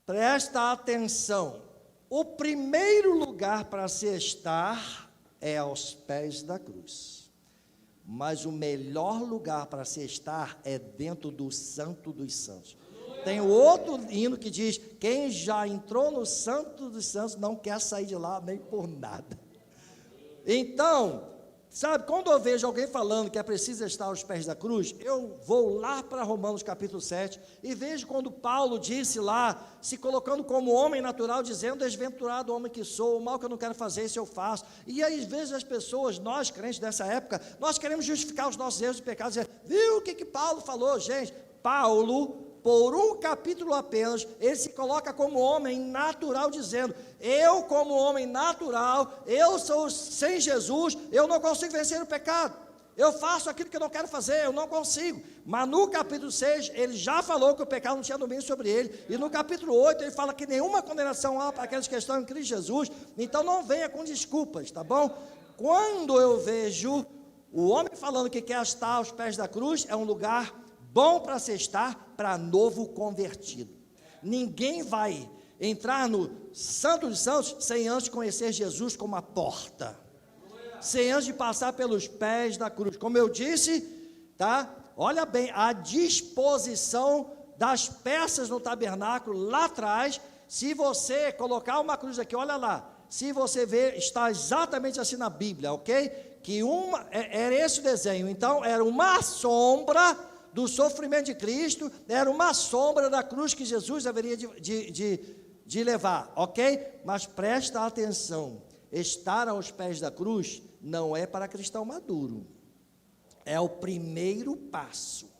presta atenção, o primeiro lugar para se estar é aos pés da cruz, mas o melhor lugar para se estar é dentro do Santo dos Santos. Tem outro hino que diz, quem já entrou no Santo dos Santos não quer sair de lá nem por nada. Então, sabe, quando eu vejo alguém falando que é preciso estar aos pés da cruz, eu vou lá para Romanos capítulo 7, e vejo quando Paulo disse lá, se colocando como homem natural, dizendo, desventurado homem que sou, o mal que eu não quero fazer, isso eu faço. E aí, às vezes, as pessoas, nós crentes dessa época, nós queremos justificar os nossos erros e pecados, dizer, viu o que Paulo falou? Gente, Paulo, por um capítulo apenas, ele se coloca como homem natural, dizendo, eu como homem natural, eu sou sem Jesus, eu não consigo vencer o pecado, eu faço aquilo que eu não quero fazer, eu não consigo. Mas no capítulo 6, ele já falou que o pecado não tinha domínio sobre ele, e no capítulo 8, ele fala que nenhuma condenação há para aqueles que estão em Cristo Jesus. Então não venha com desculpas, tá bom? Quando eu vejo o homem falando que quer estar aos pés da cruz, é um lugar bom para se estar para novo convertido. Ninguém vai entrar no Santo dos Santos sem antes conhecer Jesus como a porta, sem antes de passar pelos pés da cruz. Como eu disse, tá? Olha bem, a disposição das peças no tabernáculo lá atrás, se você colocar uma cruz aqui, olha lá, se você ver, está exatamente assim na Bíblia, ok? Que era esse o desenho, então era uma sombra do sofrimento de Cristo, era uma sombra da cruz que Jesus haveria de levar, ok? Mas presta atenção, estar aos pés da cruz não é para cristão maduro, é o primeiro passo.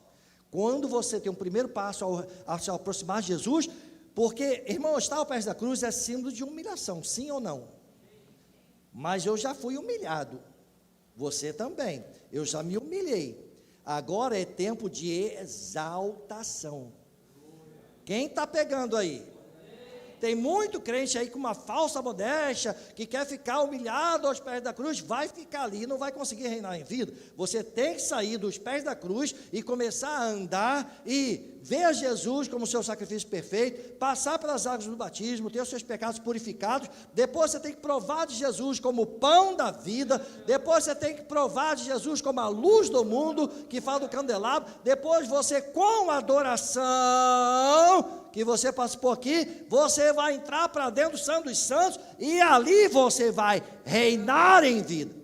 Quando você tem um primeiro passo ao se aproximar de Jesus, porque, irmão, estar aos pés da cruz é símbolo de humilhação, sim ou não? Mas eu já fui humilhado, você também, eu já me humilhei. Agora é tempo de exaltação. Quem está pegando aí? Tem muito crente aí com uma falsa modéstia, que quer ficar humilhado aos pés da cruz, vai ficar ali, não vai conseguir reinar em vida. Você tem que sair dos pés da cruz e começar a andar e ver Jesus como seu sacrifício perfeito, passar pelas águas do batismo, ter os seus pecados purificados. Depois você tem que provar de Jesus como o pão da vida. Depois você tem que provar de Jesus como a luz do mundo, que fala do candelabro. Depois você, com adoração que você participou aqui, você vai entrar para dentro do Santo dos Santos, e ali você vai reinar em vida.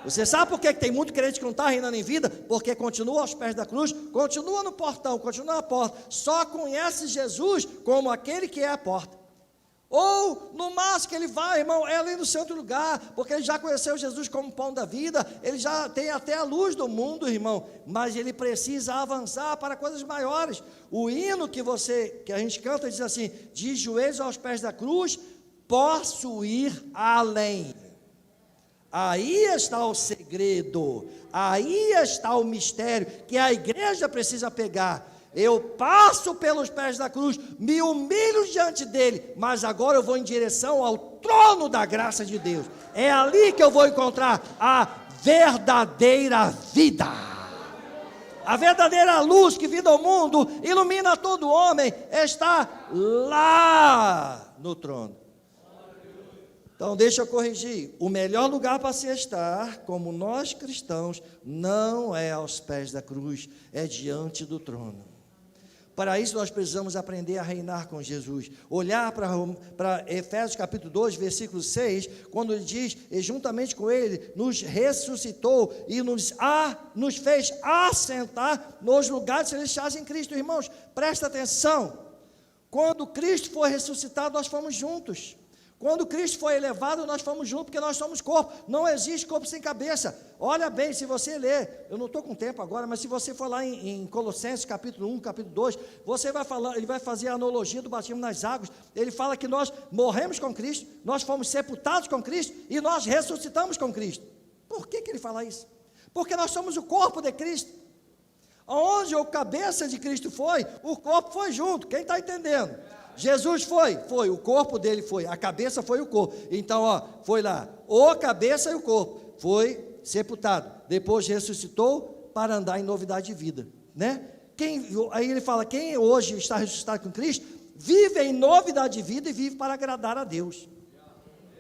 Você sabe por que tem muito crente que não está reinando em vida? Porque continua aos pés da cruz, continua no portão, continua na porta, só conhece Jesus como aquele que é a porta. Ou, no máximo que ele vai, irmão, é ali no santo lugar, porque ele já conheceu Jesus como pão da vida, ele já tem até a luz do mundo, irmão, mas ele precisa avançar para coisas maiores. O hino que a gente canta diz assim: de joelhos aos pés da cruz, posso ir além. Aí está o segredo, aí está o mistério que a igreja precisa pegar. Eu passo pelos pés da cruz, me humilho diante dele, mas agora eu vou em direção ao trono da graça de Deus. É ali que eu vou encontrar a verdadeira vida. A verdadeira luz que vida ao mundo, ilumina todo homem, está lá no trono. Então deixa eu corrigir, o melhor lugar para se estar, como nós cristãos, não é aos pés da cruz, é diante do trono. Para isso nós precisamos aprender a reinar com Jesus. Olhar para Efésios capítulo 2, versículo 6, quando ele diz, e juntamente com ele, nos ressuscitou e nos fez assentar nos lugares celestiais em Cristo. Irmãos, presta atenção, quando Cristo foi ressuscitado, nós fomos juntos. Quando Cristo foi elevado, nós fomos juntos, porque nós somos corpo. Não existe corpo sem cabeça. Olha bem, se você ler, eu não estou com tempo agora, mas se você for lá em Colossenses capítulo 1, capítulo 2, você vai falar, ele vai fazer a analogia do batismo nas águas. Ele fala que nós morremos com Cristo, nós fomos sepultados com Cristo e nós ressuscitamos com Cristo. Por que ele fala isso? Porque nós somos o corpo de Cristo. Onde a cabeça de Cristo foi, o corpo foi junto. Quem está entendendo? Jesus foi, o corpo dele foi, a cabeça foi o corpo. Então, foi lá, a cabeça e o corpo, foi sepultado, depois ressuscitou para andar em novidade de vida, né? Aí ele fala, quem hoje está ressuscitado com Cristo, vive em novidade de vida e vive para agradar a Deus.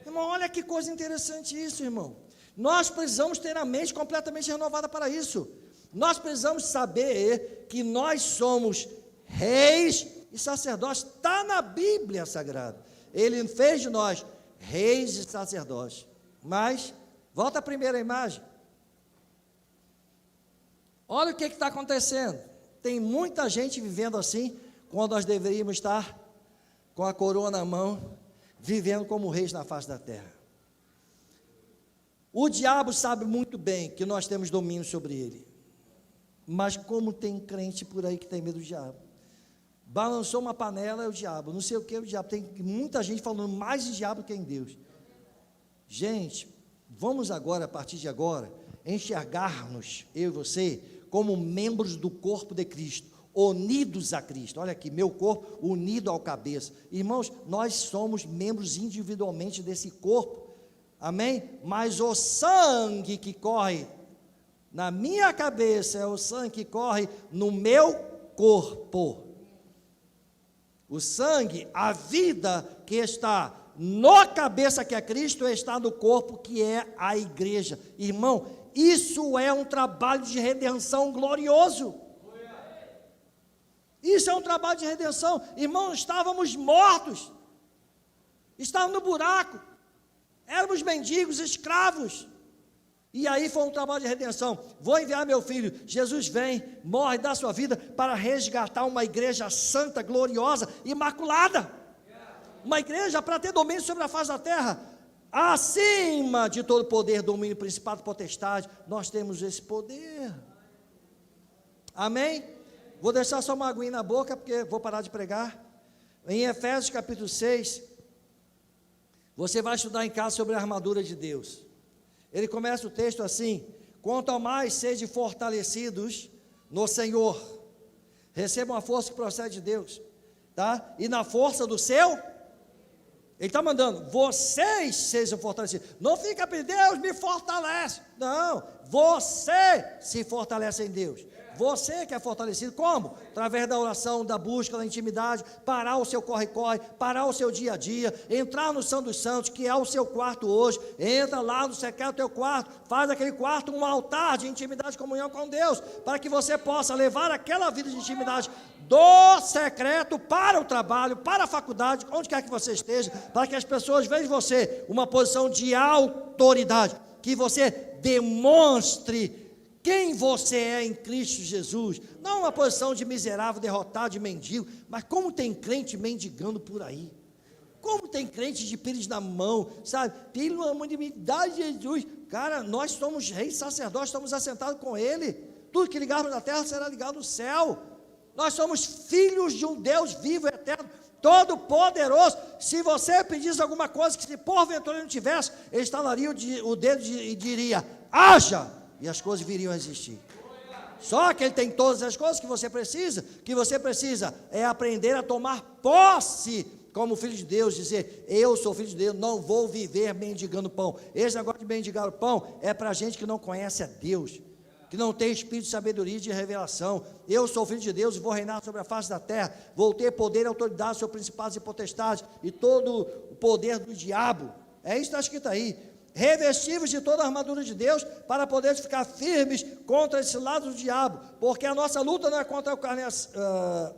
Irmão, olha que coisa interessante isso, irmão. Nós precisamos ter a mente completamente renovada para isso. Nós precisamos saber que nós somos reis e sacerdotes, está na Bíblia Sagrada. Ele fez de nós reis e sacerdotes. Mas, volta à primeira imagem. Olha o que está acontecendo. Tem muita gente vivendo assim, quando nós deveríamos estar com a coroa na mão, vivendo como reis na face da terra. O diabo sabe muito bem que nós temos domínio sobre ele. Mas como tem crente por aí que tem medo do diabo? Balançou uma panela, é o diabo, não sei o que é o diabo. Tem muita gente falando mais de diabo que em Deus. Gente, vamos agora, a partir de agora, enxergar-nos, eu e você, como membros do corpo de Cristo, unidos a Cristo. Olha aqui, meu corpo unido ao cabeça. Irmãos, nós somos membros individualmente desse corpo, amém? Mas o sangue que corre na minha cabeça é o sangue que corre no meu corpo. O sangue, a vida que está na cabeça que é Cristo, está no corpo que é a igreja. Irmão, isso é um trabalho de redenção glorioso. Isso é um trabalho de redenção. Irmão, estávamos mortos, estávamos no buraco, éramos mendigos, escravos. E aí foi um trabalho de redenção. Vou enviar meu filho, Jesus vem, morre, dá sua vida para resgatar uma igreja santa, gloriosa, imaculada. Uma igreja para ter domínio sobre a face da terra, acima de todo poder, domínio, principado, potestade. Nós temos esse poder. Amém? Vou deixar só uma aguinha na boca, porque vou parar de pregar. Em Efésios capítulo 6, você vai estudar em casa sobre a armadura de Deus. Ele começa o texto assim: quanto ao mais sede fortalecidos no Senhor, recebam a força que procede de Deus, tá? E na força do seu, ele está mandando, vocês sejam fortalecidos. Não fica pedindo, Deus me fortalece. Não, você se fortalece em Deus. Você que é fortalecido, como? Através da oração, da busca, da intimidade, parar o seu corre-corre, parar o seu dia a dia, entrar no Santo dos Santos, que é o seu quarto hoje, entra lá no secreto do teu quarto, faz aquele quarto um altar de intimidade e comunhão com Deus, para que você possa levar aquela vida de intimidade do secreto para o trabalho, para a faculdade, onde quer que você esteja, para que as pessoas vejam você uma posição de autoridade, que você demonstre quem você é em Cristo Jesus, não uma posição de miserável, derrotado, de mendigo, mas como tem crente mendigando por aí, Como tem crente de pires na mão, sabe? Pelo amor de mim, dá Jesus. Cara, nós somos reis sacerdotes, estamos assentados com Ele. Tudo que ligarmos na terra será ligado no céu. Nós somos filhos de um Deus vivo, eterno, todo poderoso. Se você pedisse alguma coisa que se porventura não tivesse, ele estalaria o dedo e diria, haja, e as coisas viriam a existir. Só que ele tem todas as coisas que você precisa é aprender a tomar posse como filho de Deus, dizer, eu sou filho de Deus, não vou viver mendigando pão. Esse negócio de mendigar o pão é para gente que não conhece a Deus, que não tem espírito de sabedoria e de revelação. Eu sou filho de Deus e vou reinar sobre a face da terra, vou ter poder e autoridade sobre principados e potestades, e todo o poder do diabo. É isso que está escrito aí. Revestivos de toda a armadura de Deus, para poder ficar firmes contra esse lado do diabo, porque a nossa luta não é contra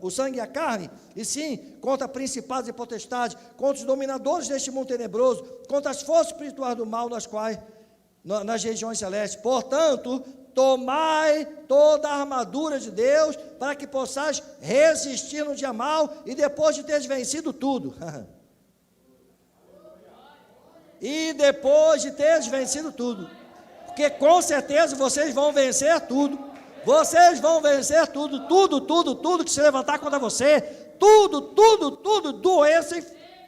o sangue e a carne, e sim contra principados e potestades, contra os dominadores deste mundo tenebroso, contra as forças espirituais do mal, nas regiões celestes. Portanto, tomai toda a armadura de Deus, para que possais resistir no dia mal, e depois de teres vencido tudo, e depois de teres vencido tudo, porque com certeza vocês vão vencer tudo, tudo que se levantar contra você, doença,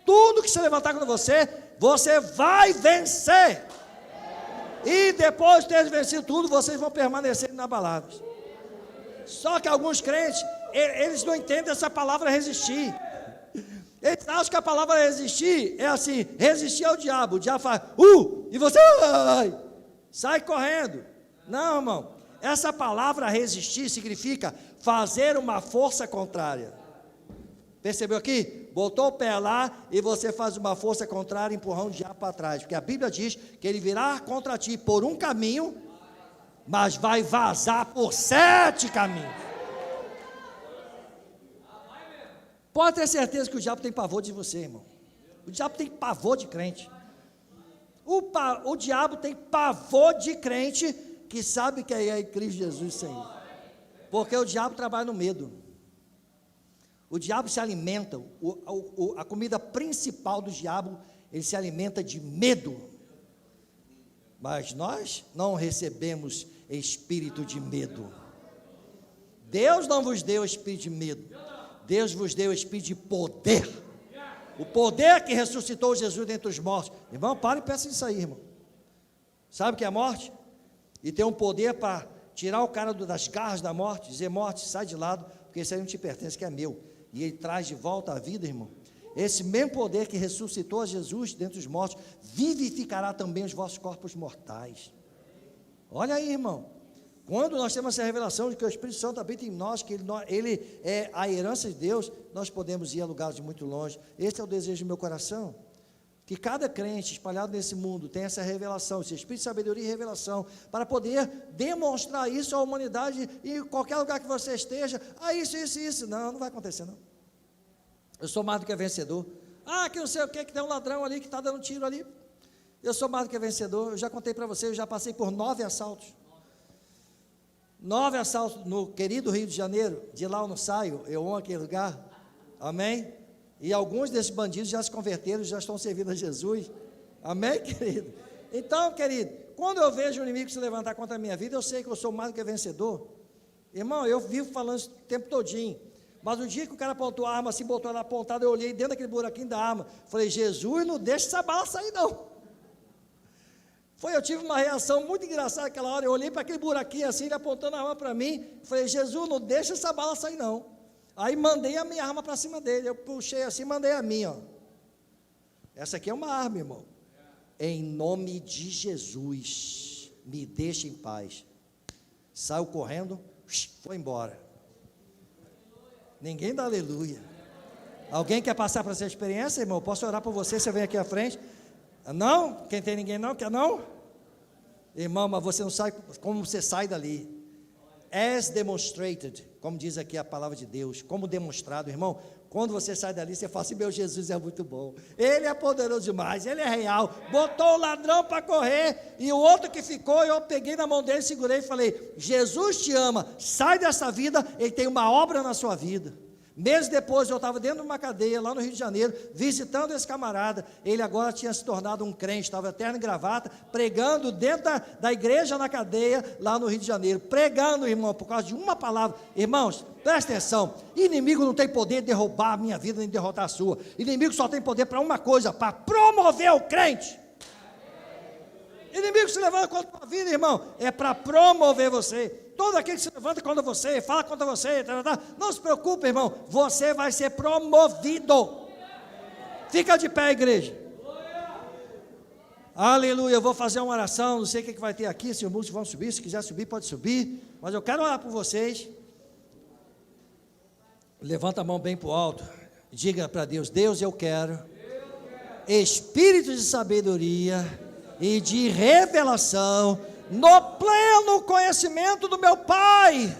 tudo que se levantar contra você, você vai vencer, e depois de teres vencido tudo, vocês vão permanecer inabaláveis. Só que alguns crentes, eles não entendem essa palavra resistir. Eles acham que a palavra resistir é assim, resistir ao diabo. O diabo faz, e você sai correndo. Não, irmão, essa palavra resistir significa fazer uma força contrária. Percebeu aqui? Botou o pé lá e você faz uma força contrária, empurrando o diabo para trás, porque a Bíblia diz que ele virá contra ti por um caminho, mas vai vazar por 7 caminhos. Pode ter certeza que o diabo tem pavor de você, irmão. O diabo tem pavor de crente. O diabo tem pavor de crente que sabe que é em Cristo Jesus, Senhor. Porque o diabo trabalha no medo. O diabo se alimenta, a comida principal do diabo, ele se alimenta de medo. Mas nós não recebemos espírito de medo. Deus não vos deu espírito de medo. Deus vos deu o espírito de poder, o poder que ressuscitou Jesus dentre os mortos. Irmão, para e peça isso aí, irmão. Sabe o que é a morte? E tem um poder para tirar o cara das garras da morte, dizer, morte, sai de lado, porque isso aí não te pertence, que é meu. E ele traz de volta a vida, irmão. Esse mesmo poder que ressuscitou a Jesus dentre os mortos, vivificará também os vossos corpos mortais. Olha aí, irmão. Quando nós temos essa revelação de que o Espírito Santo habita em nós, que ele é a herança de Deus, nós podemos ir a lugares de muito longe. Esse é o desejo do meu coração, que cada crente espalhado nesse mundo tenha essa revelação, esse Espírito de sabedoria e revelação, para poder demonstrar isso à humanidade, e em qualquer lugar que você esteja, isso, não vai acontecer não. Eu sou mais do que vencedor. Que não sei o que tem um ladrão ali que está dando tiro ali. Eu sou mais do que vencedor. Eu já contei para você, eu já passei por 9 assaltos. 9 assaltos no querido Rio de Janeiro. De lá eu não saio, eu amo aquele lugar. Amém? E alguns desses bandidos já se converteram, já estão servindo a Jesus. Amém, querido? Então, querido, quando eu vejo o inimigo se levantar contra a minha vida, eu sei que eu sou mais do que vencedor. Irmão, eu vivo falando isso o tempo todinho. Mas o dia que o cara apontou a arma assim, botou ela apontada, eu olhei dentro daquele buraquinho da arma. Falei, Jesus, não deixa essa bala sair não. Eu tive uma reação muito engraçada naquela hora. Eu olhei para aquele buraquinho assim, ele apontando a arma para mim. Falei, Jesus, não deixa essa bala sair não. Aí mandei a minha arma para cima dele. Eu puxei assim, mandei a minha, ó. Essa aqui é uma arma, irmão. Em nome de Jesus, me deixa em paz. Saiu correndo, foi embora. Ninguém dá aleluia. Alguém quer passar por essa experiência, irmão? Posso orar por você, você vem aqui à frente? Não? Quem tem ninguém não? Quer não? Irmão, mas você não sabe como você sai dali. As demonstrated, como diz aqui a palavra de Deus, como demonstrado, irmão. Quando você sai dali, você fala assim, meu Jesus é muito bom, Ele é poderoso demais, Ele é real, botou o ladrão para correr, e o outro que ficou, eu peguei na mão dele, segurei e falei, Jesus te ama, sai dessa vida, Ele tem uma obra na sua vida. Meses depois, eu estava dentro de uma cadeia, lá no Rio de Janeiro, visitando esse camarada. Ele agora tinha se tornado um crente, estava terno e gravata, pregando dentro da igreja na cadeia, lá no Rio de Janeiro. Pregando, irmão, por causa de uma palavra. Irmãos, presta atenção, inimigo não tem poder de derrubar a minha vida, nem derrotar a sua. Inimigo só tem poder para uma coisa, para promover o crente. Inimigo se levanta contra a tua vida, irmão, é para promover você. Todo aquele que se levanta contra você, fala contra você, não se preocupe, irmão, você vai ser promovido. Fica de pé, igreja. Aleluia, eu vou fazer uma oração, não sei o que vai ter aqui, se os músicos vão subir, se quiser subir, pode subir, mas eu quero orar por vocês. Levanta a mão bem para o alto, diga para Deus: Deus, eu quero espírito de sabedoria e de revelação, no pleno conhecimento do meu Pai.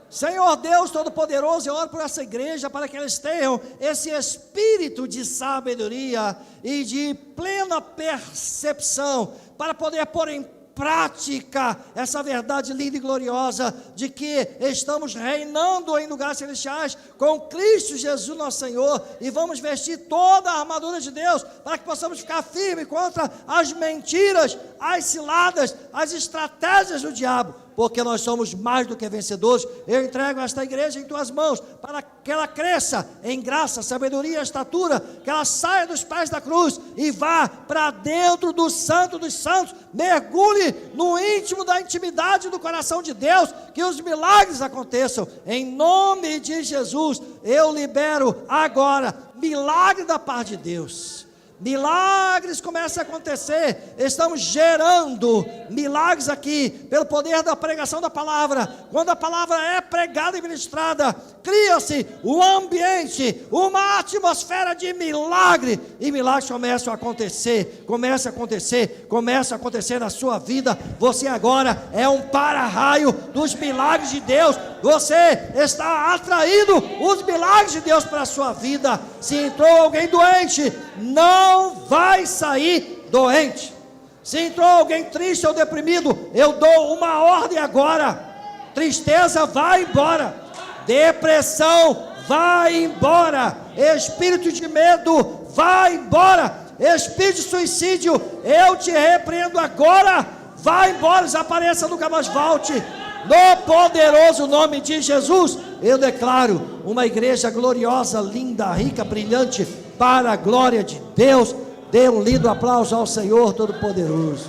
Senhor Deus Todo-Poderoso, eu oro por essa igreja, para que eles tenham esse espírito de sabedoria e de plena percepção, para poder pôr em prática essa verdade linda e gloriosa, de que estamos reinando em lugares celestiais, com Cristo Jesus nosso Senhor, e vamos vestir toda a armadura de Deus, para que possamos ficar firmes contra as mentiras, as ciladas, as estratégias do diabo, porque nós somos mais do que vencedores. Eu entrego esta igreja em tuas mãos, para que ela cresça em graça, sabedoria e estatura, que ela saia dos pés da cruz, e vá para dentro do santo dos santos, mergulhe no íntimo da intimidade do coração de Deus, que os milagres aconteçam, em nome de Jesus. Eu libero agora, milagre da parte de Deus. Milagres começam a acontecer, estamos gerando milagres aqui, pelo poder da pregação da palavra. Quando a palavra é pregada e ministrada, cria-se um ambiente, uma atmosfera de milagre, e milagres começam a acontecer, começa a acontecer na sua vida. Você agora é um para-raio dos milagres de Deus, você está atraindo os milagres de Deus para a sua vida. Se entrou alguém doente, não vai sair doente. Se entrou alguém triste ou deprimido, eu dou uma ordem agora: tristeza vai embora, depressão vai embora, espírito de medo vai embora, espírito de suicídio, eu te repreendo agora, vai embora, desapareça, nunca mais volte. No poderoso nome de Jesus, eu declaro uma igreja gloriosa, linda, rica, brilhante, para a glória de Deus. Dê um lindo aplauso ao Senhor Todo-Poderoso.